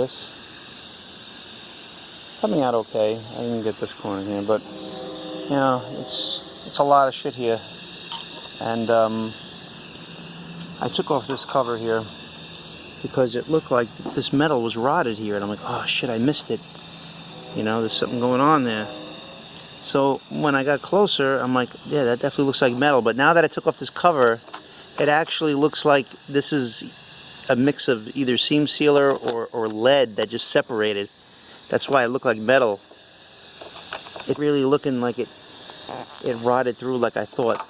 this. Coming out okay. I didn't get this corner here, but you know, it's a lot of shit here. And I took off this cover here because it looked like this metal was rotted here, and I'm like, oh shit, I missed it. You know, there's something going on there. So when I got closer, I'm like, yeah, that definitely looks like metal. But now that I took off this cover, it actually looks like this is a mix of either seam sealer or lead that just separated. That's why it looked like metal. It really looking like it rotted through like I thought.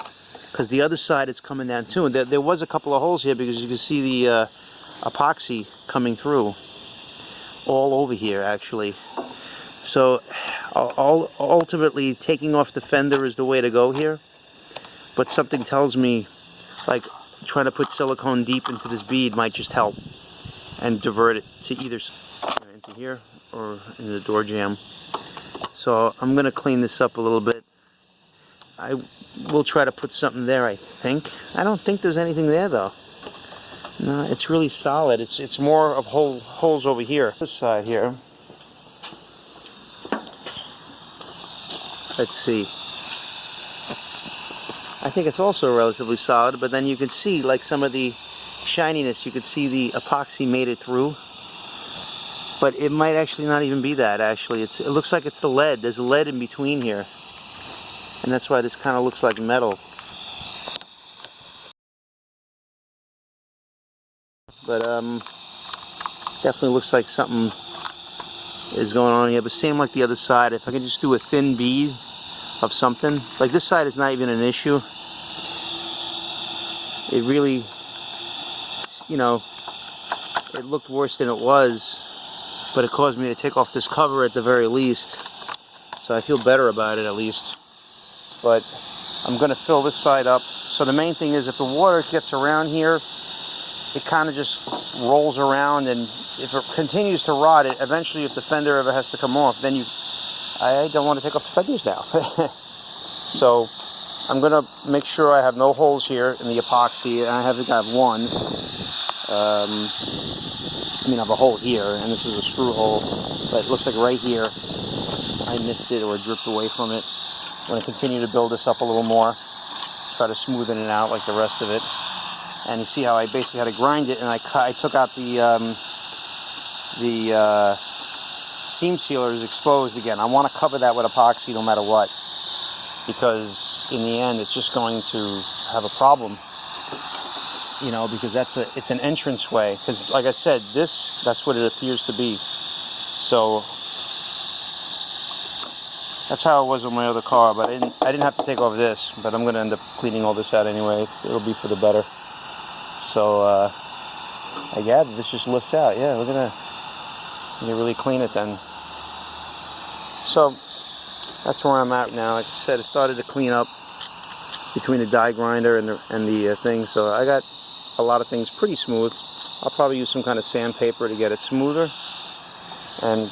Because the other side it's coming down too. And there was a couple of holes here because you can see the epoxy coming through. All over here actually. So ultimately taking off the fender is the way to go here. But something tells me like trying to put silicone deep into this bead might just help. And divert it to either into here or in the door jamb. So I'm going to clean this up a little bit. I will try to put something there, I think. I don't think there's anything there though. No, it's really solid. It's more of holes over here. This side here. Let's see. I think it's also relatively solid, but then you can see like some of the shininess. You can see the epoxy made it through. But it might actually not even be that, actually. It looks like it's the lead. There's lead in between here. And that's why this kind of looks like metal. But definitely looks like something is going on here. But same like the other side. If I can just do a thin bead of something. Like this side is not even an issue. It really, you know, it looked worse than it was. But it caused me to take off this cover at the very least. So I feel better about it at least. But I'm going to fill this side up. So the main thing is if the water gets around here, it kind of just rolls around, and if it continues to rot, it eventually, if the fender ever has to come off, then I don't want to take off the fenders now. So I'm going to make sure I have no holes here in the epoxy. I think I have one. I have a hole here, and this is a screw hole, but it looks like right here I missed it or dripped away from it. I'm going to continue to build this up a little more, try to smoothen it out like the rest of it. And you see how I basically had to grind it, and I took out the seam sealer is exposed again. I want to cover that with epoxy no matter what, because in the end it's just going to have a problem. You know, because it's an entrance way. Because, like I said, that's what it appears to be. So that's how it was with my other car. But I didn't have to take off this. But I'm going to end up cleaning all this out anyway. It'll be for the better. So I gather this just lifts out. Yeah, we're gonna really clean it then. So that's where I'm at now. Like I said, it started to clean up between the die grinder and the thing. So I got a lot of things pretty smooth. I'll probably use some kind of sandpaper to get it smoother, and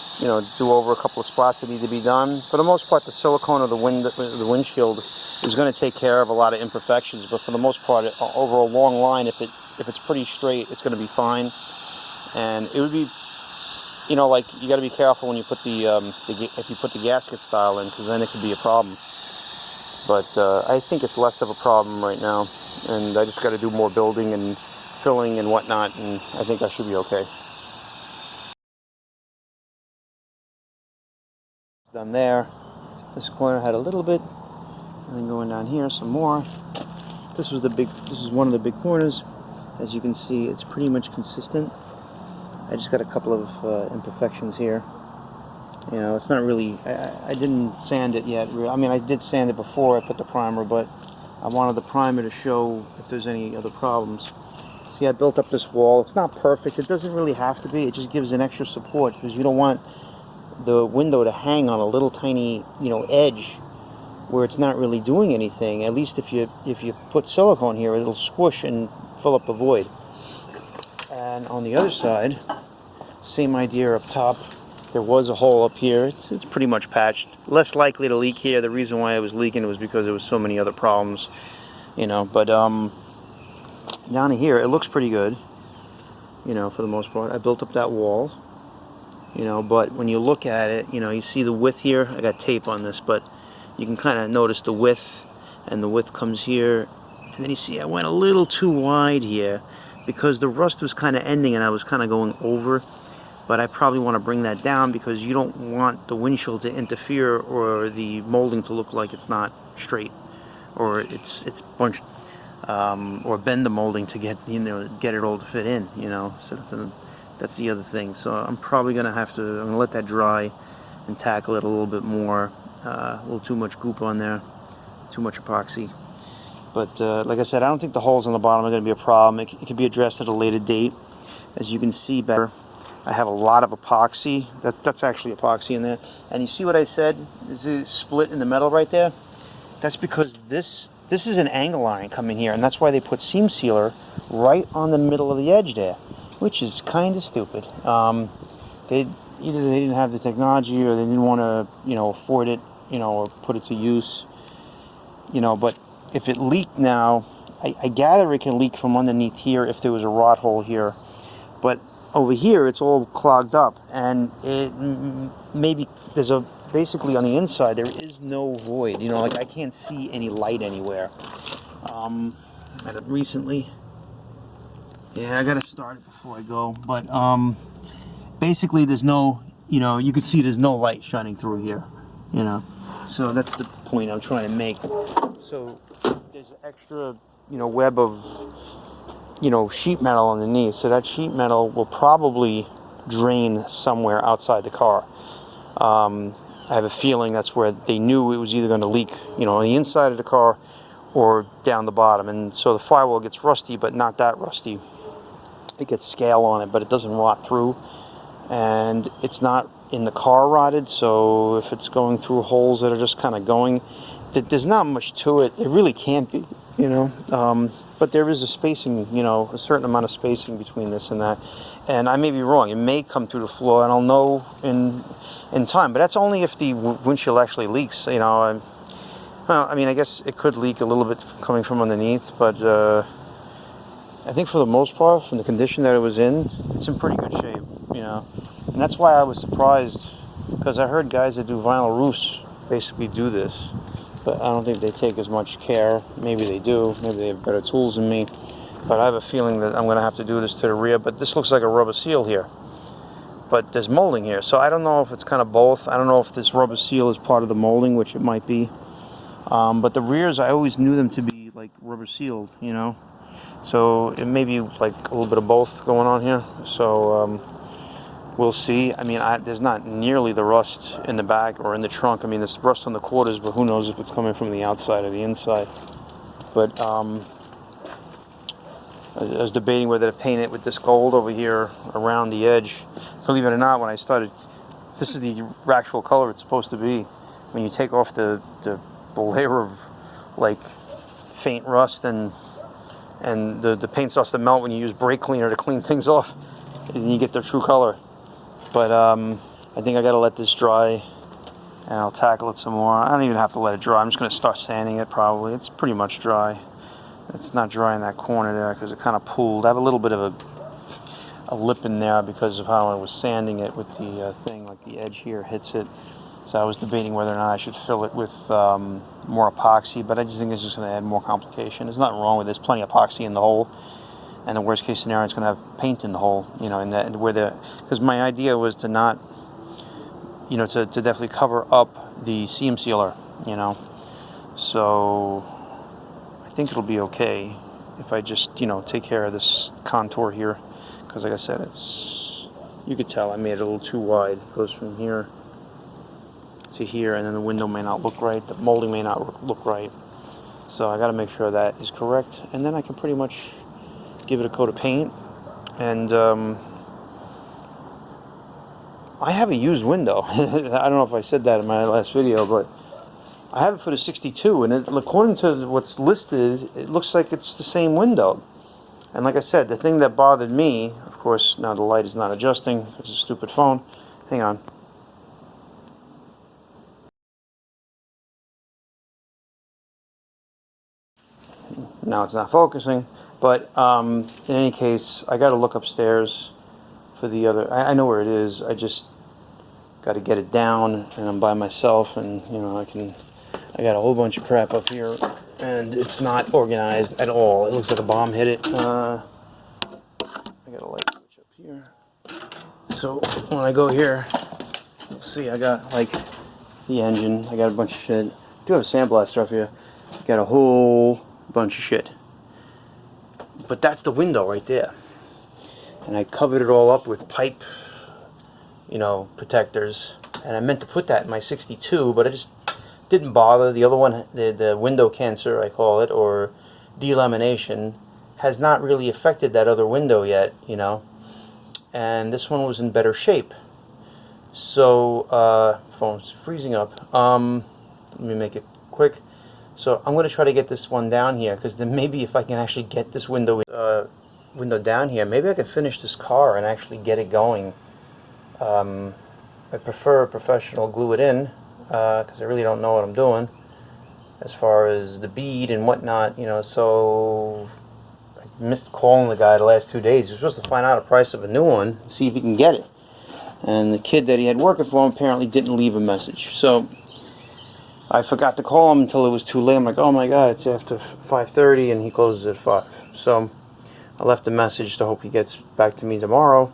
do over a couple of spots that need to be done. For the most part, the silicone of the windshield is going to take care of a lot of imperfections. But for the most part, over a long line, if it's pretty straight, it's going to be fine. And it would be, like you got to be careful when you put if you put the gasket style in, because then it could be a problem. But I think it's less of a problem right now, and I just got to do more building and filling and whatnot, and I think I should be okay. Done there. This corner had a little bit, and then going down here some more. This is one of the big corners. As you can see, it's pretty much consistent. I just got a couple of imperfections here. It's not really, I didn't sand it yet. I mean, I did sand it before I put the primer, but I wanted the primer to show if there's any other problems. See, I built up this wall. It's not perfect. It doesn't really have to be. It just gives an extra support, because you don't want the window to hang on a little tiny, edge where it's not really doing anything. At least if you put silicone here, it'll squish and fill up the void. And on the other side, same idea up top. There was a hole up here. It's pretty much patched. Less likely to leak here. The reason why it was leaking was because there was so many other problems, But down here, it looks pretty good, for the most part. I built up that wall. you know, but when you look at it, you know, you see the width here. I got tape on this, but you can kind of notice the width, and the width comes here, and then you see I went a little too wide here because the rust was kind of ending and I was kind of going over. But I probably want to bring that down because you don't want the windshield to interfere or the molding to look like it's not straight, or it's bunched, or bend the molding to get, you know, get it all to fit in, you know. So that's the other thing. So I'm probably gonna have to, I'm gonna let that dry and tackle it a little bit more. A little too much goop on there, too much epoxy. But like I said, I don't think the holes on the bottom are going to be a problem. It can be addressed at a later date. As you can see better, I have a lot of epoxy. That's actually epoxy in there. And you see what I said? Is it split in the metal right there? That's because this is an angle iron coming here, and that's why they put seam sealer right on the middle of the edge there, which is kind of stupid. Either they didn't have the technology, or they didn't want to, you know, afford it, you know, or put it to use, you know. But if it leaked now, I gather it can leak from underneath here if there was a rot hole here. But over here, it's all clogged up, and it maybe there's a, basically on the inside there is no void. You know, like I can't see any light anywhere. I had it recently. Yeah, I gotta start it before I go. But basically, there's no, you know, you can see there's no light shining through here. You know, so that's the point I'm trying to make. So there's extra, you know, web of, you know, sheet metal underneath, so that sheet metal will probably drain somewhere outside the car. I have a feeling that's where they knew it was either going to leak, you know, on the inside of the car or down the bottom, and so the firewall gets rusty, but not that rusty. It gets scale on it, but it doesn't rot through, and it's not in the car rotted, so if it's going through holes that are just kind of going, there's not much to it. It really can't be, you know. But there is a spacing, you know, a certain amount of spacing between this and that. And I may be wrong. It may come through the floor, and I'll know in time. But that's only if the windshield actually leaks, you know. Well, I mean, I guess it could leak a little bit coming from underneath, but I think for the most part, from the condition that it was in, it's in pretty good shape, you know. And that's why I was surprised, because I heard guys that do vinyl roofs basically do this. But I don't think they take as much care. Maybe they do. Maybe they have better tools than me. But I have a feeling that I'm going to have to do this to the rear. But this looks like a rubber seal here. But there's molding here. So I don't know if it's kind of both. I don't know if this rubber seal is part of the molding, which it might be. But the rears, I always knew them to be like rubber sealed, you know. So it may be like a little bit of both going on here. So we'll see. I mean, there's not nearly the rust in the back or in the trunk. I mean, there's rust on the quarters, but who knows if it's coming from the outside or the inside. But I was debating whether to paint it with this gold over here around the edge. Believe it or not, when I started, this is the actual color it's supposed to be. When you take off the layer of like faint rust and the paint starts to melt when you use brake cleaner to clean things off, and you get the true color. But I think I got to let this dry, and I'll tackle it some more. I don't even have to let it dry. I'm just going to start sanding it probably. It's pretty much dry. It's not dry in that corner there because it kind of pooled. I have a little bit of a lip in there because of how I was sanding it with the thing, like the edge here hits it. So I was debating whether or not I should fill it with more epoxy, but I just think it's just going to add more complication. There's nothing wrong with it. There's plenty of epoxy in the hole. And the worst case scenario is going to have paint in the hole, you know, because my idea was to not, you know, to definitely cover up the seam sealer, you know. So I think it'll be okay if I just, you know, take care of this contour here, because like I said, you could tell I made it a little too wide. It goes from here to here, and then the window may not look right, the molding may not look right. So I got to make sure that is correct, and then I can pretty much give it a coat of paint. And I have a used window. I don't know if I said that in my last video, but I have it for the 62, and according to what's listed, it looks like it's the same window. And like I said, the thing that bothered me, of course, now the light is not adjusting, it's a stupid phone. Hang on. Now it's not focusing. But in any case, I got to look upstairs for the other. I know where it is. I just got to get it down, and I'm by myself, and you know, I got a whole bunch of crap up here, and it's not organized at all. It looks like a bomb hit it. I got a light switch up here. So when I go here, you'll see I got like the engine. I got a bunch of shit. I do have a sandblaster up here. Got a whole bunch of shit. But that's the window right there. And I covered it all up with pipe, you know, protectors. And I meant to put that in my 62, but I just didn't bother. The other one, the window cancer, I call it, or delamination, has not really affected that other window yet, you know. And this one was in better shape. So, phone's freezing up. Let me make it quick. So I'm going to try to get this one down here, because then maybe if I can actually get this window down here, maybe I could finish this car and actually get it going. I prefer a professional glue it in, because I really don't know what I'm doing as far as the bead and whatnot, you know. So I missed calling the guy the last 2 days. He was supposed to find out the price of a new one, see if he can get it. And the kid that he had working for him apparently didn't leave a message. So I forgot to call him until it was too late. I'm like, oh my god, it's after 5:30 and he closes at 5. So I left a message to hope he gets back to me tomorrow.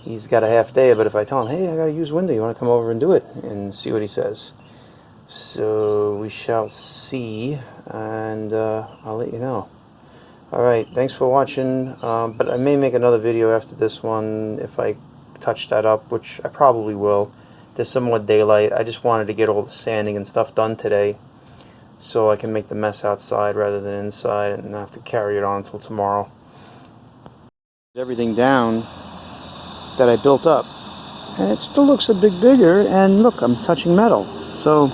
He's got a half day, but if I tell him, hey, I got a used window, you want to come over and do it? And see what he says. So we shall see, and I'll let you know. Alright, thanks for watching, but I may make another video after this one if I touch that up, which I probably will. There's some more daylight. I just wanted to get all the sanding and stuff done today so I can make the mess outside rather than inside and not have to carry it on until tomorrow. Everything down that I built up, and it still looks a bit bigger, and look, I'm touching metal. So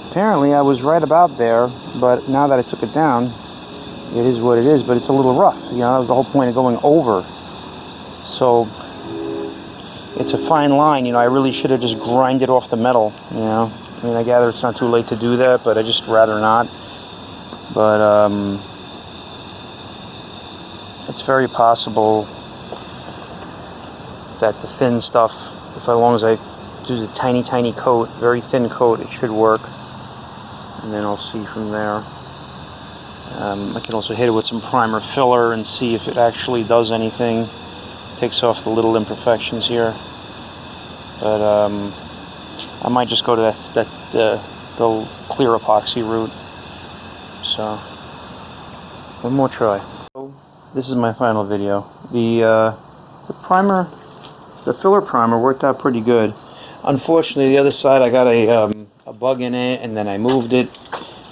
apparently I was right about there, but now that I took it down, it is what it is, but it's a little rough. You know, that was the whole point of going over. So it's a fine line, you know. I really should have just grinded off the metal, you know. I mean, I gather it's not too late to do that, but I just rather not. But it's very possible that the thin stuff, as long as I do the tiny coat, very thin coat, it should work. And then I'll see from there. I can also hit it with some primer filler and see if it actually does anything. Takes off the little imperfections here. But I might just go to the clear epoxy route. So one more try. This is my final video. The primer, the filler primer worked out pretty good. Unfortunately, the other side I got a bug in it, and then I moved it,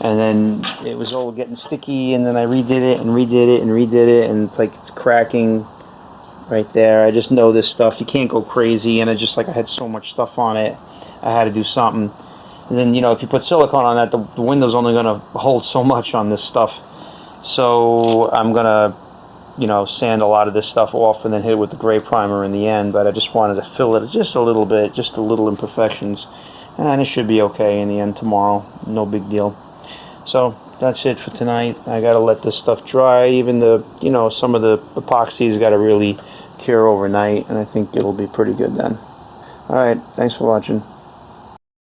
and then it was all getting sticky, and then I redid it and redid it and redid it, and it's like it's cracking right there. I just know this stuff. You can't go crazy, and I had so much stuff on it. I had to do something. And then, you know, if you put silicone on that, the window's only going to hold so much on this stuff. So I'm going to, you know, sand a lot of this stuff off and then hit it with the gray primer in the end. But I just wanted to fill it just a little bit, just the little imperfections. And it should be okay in the end tomorrow. No big deal. So that's it for tonight. I got to let this stuff dry. Even the, you know, some of the epoxy's got to really cure overnight, and I think it'll be pretty good then. Alright, thanks for watching.